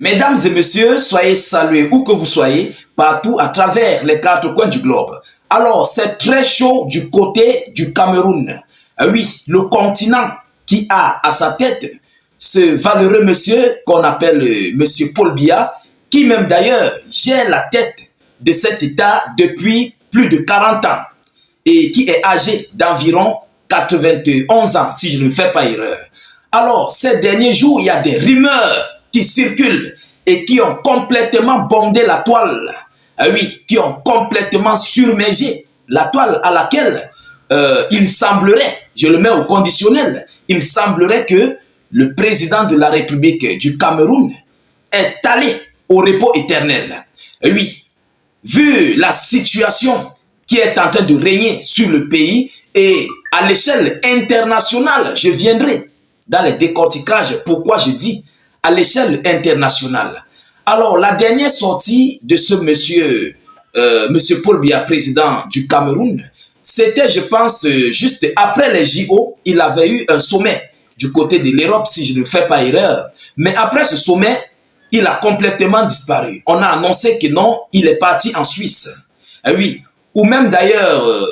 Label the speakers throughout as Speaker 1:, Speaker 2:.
Speaker 1: Mesdames et messieurs, soyez salués où que vous soyez, partout à travers les quatre coins du globe. Alors, c'est très chaud du côté du Cameroun. Oui, le continent qui a à sa tête ce valeureux monsieur qu'on appelle monsieur Paul Biya, qui même d'ailleurs gère la tête de cet État depuis plus de 40 ans et qui est âgé d'environ 91 ans, si je ne me fais pas erreur. Alors, ces derniers jours, il y a des rumeurs qui circulent et qui ont complètement bondé la toile. Ah oui, qui ont complètement surmergé la toile à laquelle il semblerait, je le mets au conditionnel, il semblerait que le président de la République du Cameroun est allé au repos éternel. Ah oui, vu la situation qui est en train de régner sur le pays et à l'échelle internationale, je viendrai dans les décorticages, pourquoi je dis à l'échelle internationale. Alors, la dernière sortie de ce monsieur, monsieur Paul Biya, président du Cameroun, c'était, je pense, juste après les JO, il avait eu un sommet du côté de l'Europe, si je ne fais pas erreur. Mais après ce sommet, il a complètement disparu. On a annoncé que non, il est parti en Suisse. Et oui, ou même d'ailleurs,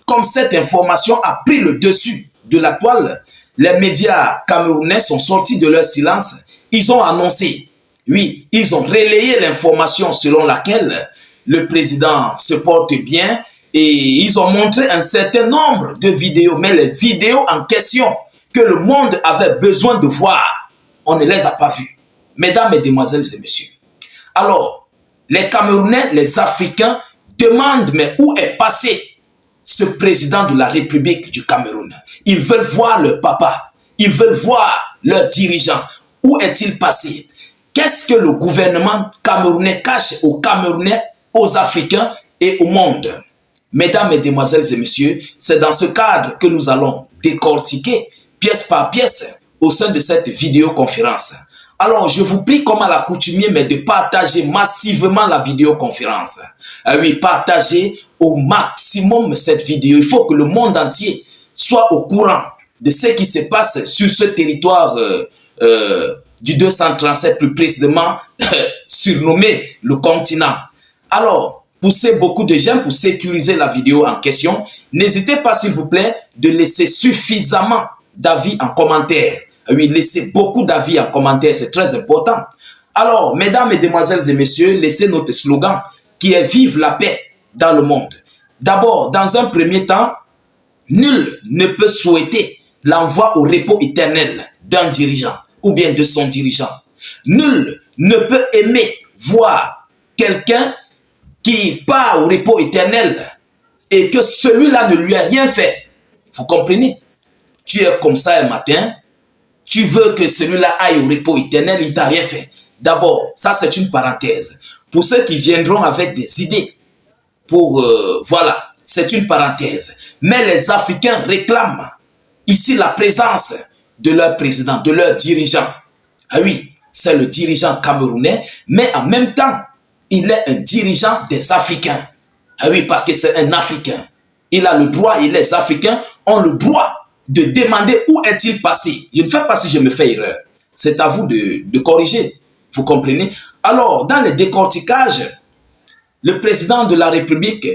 Speaker 1: comme cette information a pris le dessus de la toile, les médias camerounais sont sortis de leur silence. Ils ont annoncé, oui, ils ont relayé l'information selon laquelle le président se porte bien et ils ont montré un certain nombre de vidéos. Mais les vidéos en question que le monde avait besoin de voir, on ne les a pas vues. Mesdames, Mesdemoiselles et Messieurs. Alors, les Camerounais, les Africains demandent, mais où est passé ce président de la République du Cameroun? Ils veulent voir leur papa, ils veulent voir leur dirigeant. Où est-il passé? Qu'est-ce que le gouvernement camerounais cache aux Camerounais, aux Africains et au monde? Mesdames, Mesdemoiselles et Messieurs, c'est dans ce cadre que nous allons décortiquer pièce par pièce au sein de cette vidéoconférence. Alors, je vous prie comme à l'accoutumée, mais de partager massivement la vidéoconférence. Ah oui, partagez au maximum cette vidéo. Il faut que le monde entier soit au courant de ce qui se passe sur ce territoire du 237, plus précisément surnommé le continent. Alors, poussez beaucoup de j'aime pour sécuriser la vidéo en question. N'hésitez pas, s'il vous plaît, de laisser suffisamment d'avis en commentaire. Oui, laissez beaucoup d'avis en commentaire, c'est très important. Alors, mesdames, mesdemoiselles et messieurs, laissez notre slogan qui est « Vive la paix dans le monde ». D'abord, dans un premier temps, nul ne peut souhaiter l'envoi au repos éternel d'un dirigeant ou bien de son dirigeant. Nul ne peut aimer voir quelqu'un qui part au repos éternel et que celui-là ne lui a rien fait. Vous comprenez? Tu es comme ça un matin, tu veux que celui-là aille au repos éternel, il ne t'a rien fait. D'abord, ça c'est une parenthèse. Pour ceux qui viendront avec des idées, voilà, c'est une parenthèse. Mais les Africains réclament ici la présence de leur président, de leur dirigeant. Ah oui, c'est le dirigeant camerounais, mais en même temps, il est un dirigeant des Africains. Ah oui, parce que c'est un Africain. Il a le droit et les Africains ont le droit de demander où est-il passé. Je ne sais pas si je me fais erreur. C'est à vous de corriger. Vous comprenez? Alors, dans le décortiquage, le président de la République,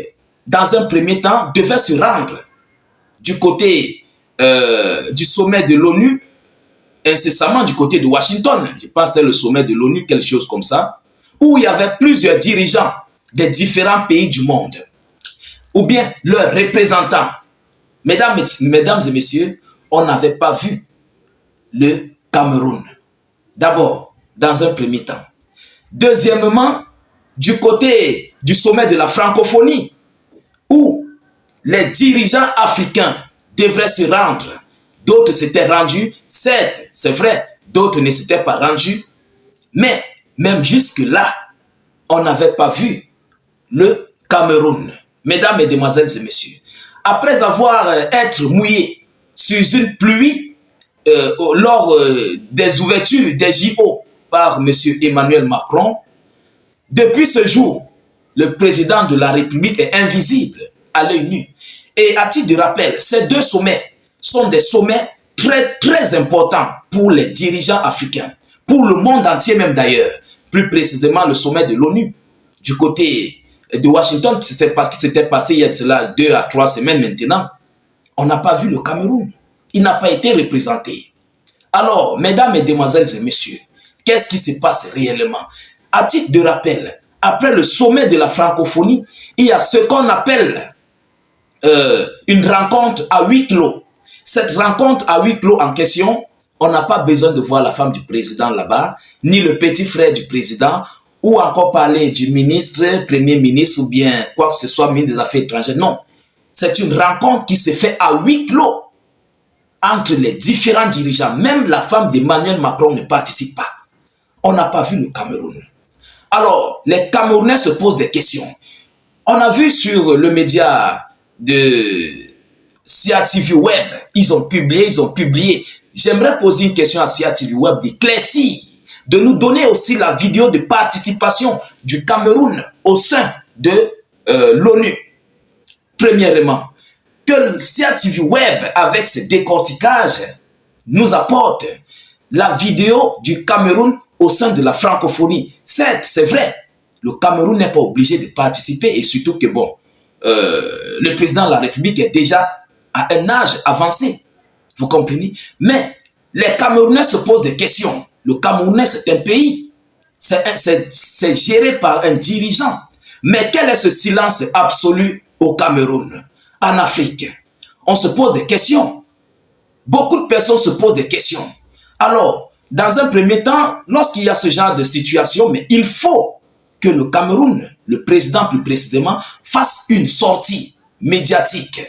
Speaker 1: dans un premier temps, devait se rendre du côté du sommet de l'ONU, incessamment du côté de Washington. Je pense que c'était le sommet de l'ONU, quelque chose comme ça, où il y avait plusieurs dirigeants des différents pays du monde, ou bien leurs représentants. Mesdames et messieurs, on n'avait pas vu le Cameroun. D'abord, dans un premier temps. Deuxièmement, du côté du sommet de la francophonie, où les dirigeants africains devraient se rendre. D'autres s'étaient rendus, certes, c'est vrai, d'autres ne s'étaient pas rendus, mais même jusque-là, on n'avait pas vu le Cameroun. Mesdames, Mesdemoiselles et Messieurs, après avoir été mouillé sur une pluie lors des ouvertures des JO par M. Emmanuel Macron, depuis ce jour, le président de la République est invisible à l'œil nu. Et à titre de rappel, ces deux sommets sont des sommets très, très importants pour les dirigeants africains, pour le monde entier même d'ailleurs. plus précisément le sommet de l'ONU, du côté de Washington, qui s'était passé il y a de cela 2 à 3 semaines maintenant. On n'a pas vu le Cameroun. Il n'a pas été représenté. Alors, mesdames, mesdemoiselles et messieurs, qu'est-ce qui se passe réellement? À titre de rappel, après le sommet de la francophonie, il y a ce qu'on appelle une rencontre à huis clos. Cette rencontre à huis clos en question, on n'a pas besoin de voir la femme du président là-bas, ni le petit frère du président, ou encore parler du ministre, premier ministre, ou bien quoi que ce soit, ministre des Affaires étrangères. Non, c'est une rencontre qui se fait à huis clos entre les différents dirigeants. Même la femme d'Emmanuel Macron ne participe pas. On n'a pas vu le Cameroun. Alors, les Camerounais se posent des questions. On a vu sur le média de CIATV Web, ils ont publié. J'aimerais poser une question à CIATV Web d'éclaircir, de nous donner aussi la vidéo de participation du Cameroun au sein de l'ONU. Premièrement, que CIATV Web, avec ses décorticages, nous apporte la vidéo du Cameroun au sein de la francophonie. Certes, c'est vrai, le Cameroun n'est pas obligé de participer et surtout que, bon, le président de la République est déjà à un âge avancé. Vous comprenez? Mais les Camerounais se posent des questions. Le Camerounais, c'est un pays. C'est géré par un dirigeant. Mais quel est ce silence absolu au Cameroun? En Afrique, on se pose des questions. Beaucoup de personnes se posent des questions. Alors, dans un premier temps, lorsqu'il y a ce genre de situation, mais il faut que le Cameroun, le président plus précisément, fasse une sortie médiatique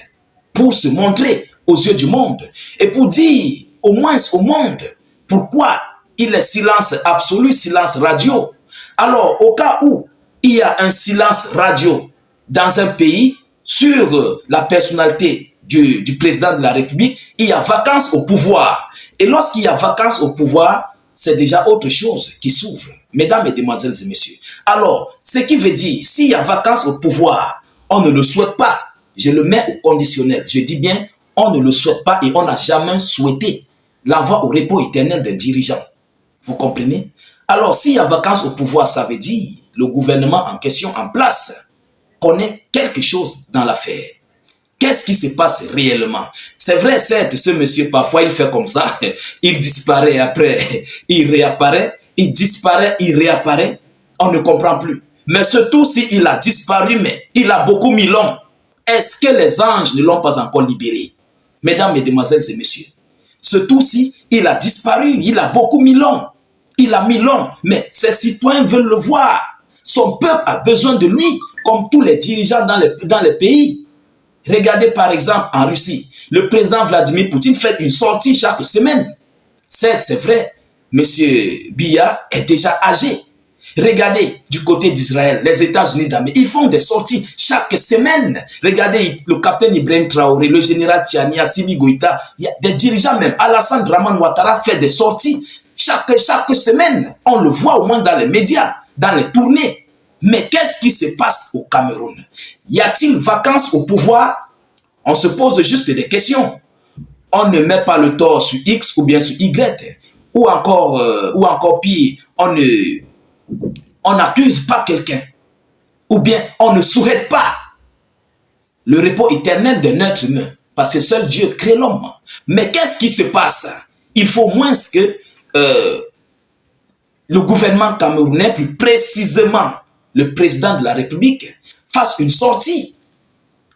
Speaker 1: pour se montrer aux yeux du monde et pour dire au moins au monde pourquoi il est silence absolu, silence radio. Alors, au cas où il y a un silence radio dans un pays sur la personnalité du président de la République, il y a vacance au pouvoir. Et lorsqu'il y a vacance au pouvoir, c'est déjà autre chose qui s'ouvre. Mesdames, mesdemoiselles et messieurs. Alors, ce qui veut dire, s'il y a vacance au pouvoir, on ne le souhaite pas. Je le mets au conditionnel. Je dis bien, on ne le souhaite pas et on n'a jamais souhaité l'envoi au repos éternel d'un dirigeant. Vous comprenez? Alors, s'il y a vacance au pouvoir, ça veut dire le gouvernement en question, en place, connaît quelque chose dans l'affaire. Qu'est-ce qui se passe réellement? C'est vrai, certes, ce monsieur, parfois, il fait comme ça. Il disparaît après, il réapparaît. Il disparaît, il réapparaît. On ne comprend plus. Mais surtout s'il a disparu, mais il a beaucoup mis long. Est-ce que les anges ne l'ont pas encore libéré? Mesdames, mesdemoiselles et messieurs. Surtout si il a disparu, il a beaucoup mis long. Il a mis long, mais ses citoyens veulent le voir. Son peuple a besoin de lui, comme tous les dirigeants dans les pays. Regardez par exemple en Russie, le président Vladimir Poutine fait une sortie chaque semaine. Certes, c'est vrai, M. Biya est déjà âgé. Regardez du côté d'Israël, les États-Unis d'Amérique, ils font des sorties chaque semaine. Regardez le capitaine Ibrahim Traoré, le général Tiani, Assimi Goïta, il y a des dirigeants même. Alassane Draman Ouattara fait des sorties chaque semaine. On le voit au moins dans les médias, dans les tournées. Mais qu'est-ce qui se passe au Cameroun? Y a-t-il vacances au pouvoir? On se pose juste des questions. On ne met pas le tort sur X ou bien sur Y. Ou encore pire, on n'accuse pas quelqu'un. Ou bien on ne souhaite pas le repos éternel d'un être humain. Parce que seul Dieu crée l'homme. Mais qu'est-ce qui se passe? Il faut moins que le gouvernement camerounais, plus précisément le président de la République, fasse une sortie.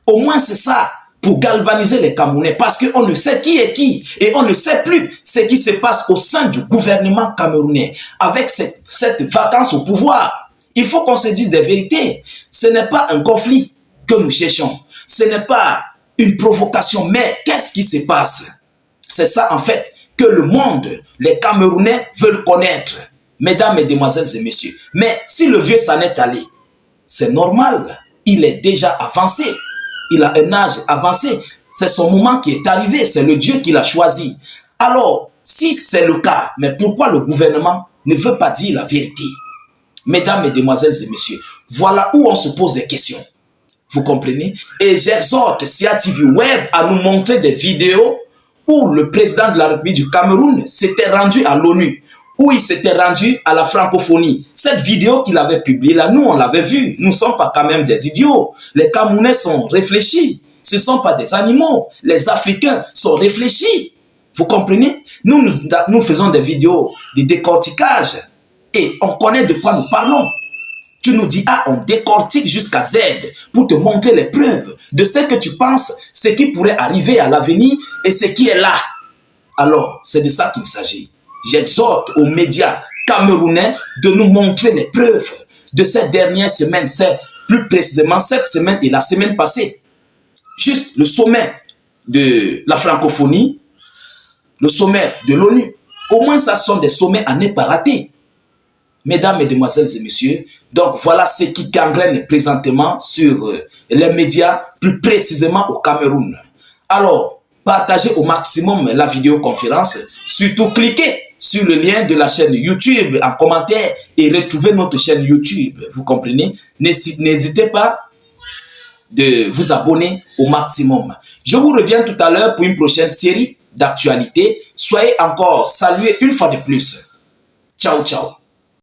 Speaker 1: Au moins c'est ça, pour galvaniser les Camerounais. Parce qu'on ne sait qui est qui. Et on ne sait plus ce qui se passe au sein du gouvernement camerounais. Avec cette vacance au pouvoir. Il faut qu'on se dise des vérités. Ce n'est pas un conflit que nous cherchons. Ce n'est pas une provocation. Mais qu'est-ce qui se passe? C'est ça en fait que le monde, les Camerounais veulent connaître. Mesdames, mesdemoiselles et messieurs. Mais si le vieux s'en est allé, c'est normal. Il est déjà avancé. Il a un âge avancé. C'est son moment qui est arrivé. C'est le Dieu qui l'a choisi. Alors, si c'est le cas, mais pourquoi le gouvernement ne veut pas dire la vérité? Mesdames, mesdemoiselles et messieurs, voilà où on se pose des questions. Vous comprenez? Et j'exhorte CIATV Web à nous montrer des vidéos où le président de la République du Cameroun s'était rendu à l'ONU, où il s'était rendu à la francophonie. Cette vidéo qu'il avait publiée là, nous on l'avait vue. Nous ne sommes pas quand même des idiots. Les Camerounais sont réfléchis. Ce ne sont pas des animaux. Les Africains sont réfléchis. Vous comprenez? Nous faisons des vidéos de décortiquage et on connaît de quoi nous parlons. Tu nous dis A, on décortique jusqu'à Z pour te montrer les preuves de ce que tu penses, ce qui pourrait arriver à l'avenir et ce qui est là. Alors, c'est de ça qu'il s'agit. J'exhorte aux médias camerounais de nous montrer les preuves de ces dernières semaines, c'est plus précisément cette semaine et la semaine passée. Juste le sommet de la francophonie, le sommet de l'ONU. Au moins, ça sont des sommets à ne pas rater. Mesdames, Mesdemoiselles et Messieurs, donc voilà ce qui gangrène présentement sur les médias, plus précisément au Cameroun. Alors, partagez au maximum la vidéoconférence, surtout cliquez sur le lien de la chaîne YouTube en commentaire et retrouvez notre chaîne YouTube, vous comprenez? N'hésitez pas de vous abonner au maximum. Je vous reviens tout à l'heure pour une prochaine série d'actualités. Soyez encore salués une fois de plus. Ciao, ciao.